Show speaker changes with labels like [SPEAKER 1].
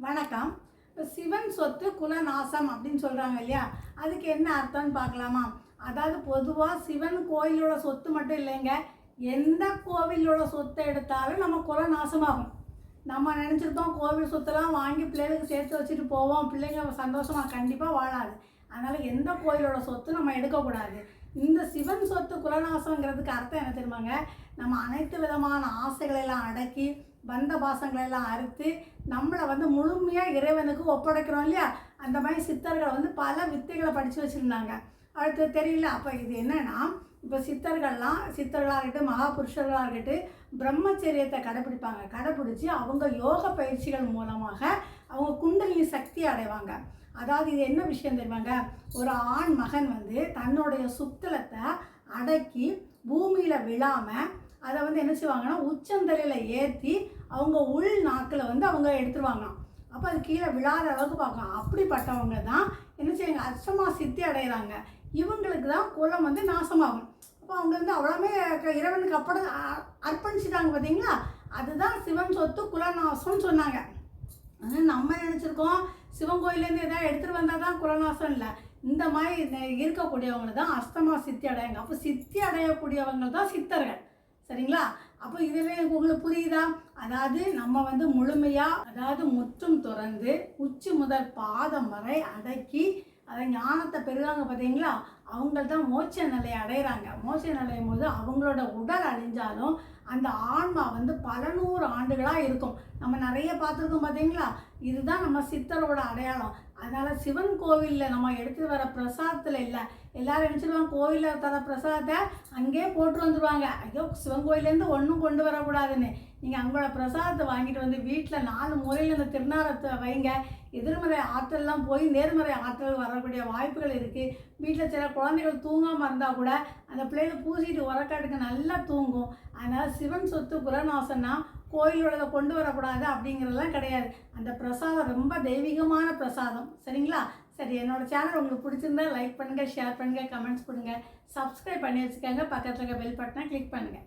[SPEAKER 1] வணக்கம். சிவன் சொத்து குலநாசம் அப்படின்னு சொல்கிறாங்க இல்லையா, அதுக்கு என்ன அர்த்தம்னு பார்க்கலாமா? அதாவது பொதுவாக சிவன் கோயிலோட சொத்து மட்டும் இல்லைங்க, எந்த கோவிலோட சொத்தை எடுத்தாலும் நம்ம குலநாசமாகும். நம்ம நினச்சிருக்கோம் கோவில் சொத்தெல்லாம் வாங்கி பிள்ளைகளுக்கு சேர்த்து வச்சுட்டு போவோம், பிள்ளைங்க சந்தோஷமாக கண்டிப்பாக வாழாது. அதனால் எந்த கோயிலோட சொத்து நம்ம எடுக்கக்கூடாது. இந்த சிவன் சொத்து குலநாசங்கிறதுக்கு அர்த்தம் என்ன தெரியுமாங்க? நம்ம அனைத்து விதமான ஆசைகளெல்லாம் அடக்கி பந்த பாசங்களெல்லாம் அறுத்து நம்மளை முழுமையாக இறைவனுக்கு ஒப்படைக்கிறோம் இல்லையா, அந்த மாதிரி சித்தர்கள் பல வித்தைகளை படித்து வச்சுருந்தாங்க. அடுத்து தெரியல. அப்போ இது என்னென்னா, இப்போ சித்தர்களாக இருக்கட்டும், மகாபுருஷர்களாக இருக்கட்டும், பிரம்மச்சரியத்தை கடைப்பிடிச்சு அவங்க யோக பயிற்சிகள் மூலமாக அவங்க குண்டலினி சக்தி அடைவாங்க. அதாவது இது என்ன விஷயம் தெரியுமாங்க? ஒரு ஆண் மகன் தன்னுடைய சுத்தலத்தை அடக்கி பூமியில் விழாமல் அதை என்ன செய்வாங்கன்னா, உச்சந்தலையில் ஏற்றி அவங்க உள் நாக்கில் அவங்க எடுத்துருவாங்களாம். அப்போ அது கீழே விழாத அளவுக்கு பார்க்கலாம். அப்படிப்பட்டவங்க தான் என்ன செய்யுங்க, அஷ்டமா சித்தி அடைகிறாங்க. இவங்களுக்கு தான் குலம் நாசமாகும். அப்போ அவங்க அவ்வளோமே இறைவனுக்கு அர்ப்பணிச்சிட்டாங்க பார்த்தீங்களா? அதுதான் சிவன் சொத்து குலநாசம்னு சொன்னாங்க. ஆனால் நம்ம நினச்சிருக்கோம் சிவன் கோயிலேருந்து எதாவது எடுத்துகிட்டு வந்தால் தான் குலநாசம். இல்லை, இந்த மாதிரி இருக்கக்கூடியவங்க தான் அஷ்டமா சித்தி அடையாங்க. அப்போ சித்தி அடையக்கூடியவங்க தான் சித்தர்கள். சரிங்களா? அப்போ இதில் உங்களுக்கு புரியுதா? அதாவது நம்ம முழுமையாக முற்றும் துறந்து உச்சி முதல் பாதம் வரை அடக்கி அதை ஞானத்தை பெறுவாங்க பார்த்தீங்களா? அவங்க தான் மோட்ச நிலையை அடைகிறாங்க. மோட்ச நிலையும் போது அவங்களோட உடல் அழிஞ்சாலும் அந்த ஆன்மா பல நூறு ஆண்டுகளாக இருக்கும். நம்ம நிறைய பார்த்துருக்கோம் பார்த்தீங்களா? இதுதான் நம்ம சித்தரோட அடையாளம். அதனால் சிவன் கோவிலில் நம்ம எடுத்துகிட்டு வர பிரசாதத்தில் இல்லை, எல்லோரும் நினச்சிடுவாங்க கோவிலில் தர பிரசாதத்தை அங்கேயே போட்டு வந்துடுவாங்க. ஐயோ, சிவன் கோயிலேருந்து ஒன்றும் கொண்டு வரக்கூடாதுன்னு. நீங்கள் அவங்களோட பிரசாதத்தை வாங்கிட்டு வீட்டில் 4 மூலையில் அந்த திருநாரத்தை வைங்க. எதிர்மறை ஆற்றல்லாம் போய் நேர்மறை ஆற்றல் வரக்கூடிய வாய்ப்புகள் இருக்குது. வீட்டில் சில குழந்தைகள் தூங்காமல் இருந்தால் கூட அந்த பிள்ளைகளை பூசிட்டு உரக்காட்டுக்கு நல்லா தூங்கும். அதனால் சிவன் சொத்து குலநாசன்னா கோயிலோட கொண்டு வரக்கூடாது அப்படிங்கிறதெல்லாம் கிடையாது. அந்த பிரசாதம் ரொம்ப தெய்வீகமான பிரசாதம். சரிங்களா? சரி, என்னோடய சேனல் உங்களுக்கு பிடிச்சிருந்தா லைக் பண்ணுங்கள், ஷேர் பண்ணுங்கள், கமெண்ட்ஸ் கொடுங்க, சப்ஸ்கிரைப் பண்ணி வச்சுக்கோங்க. பக்கத்தில் இருக்க பெல் பட்டனை கிளிக் பண்ணுங்கள்.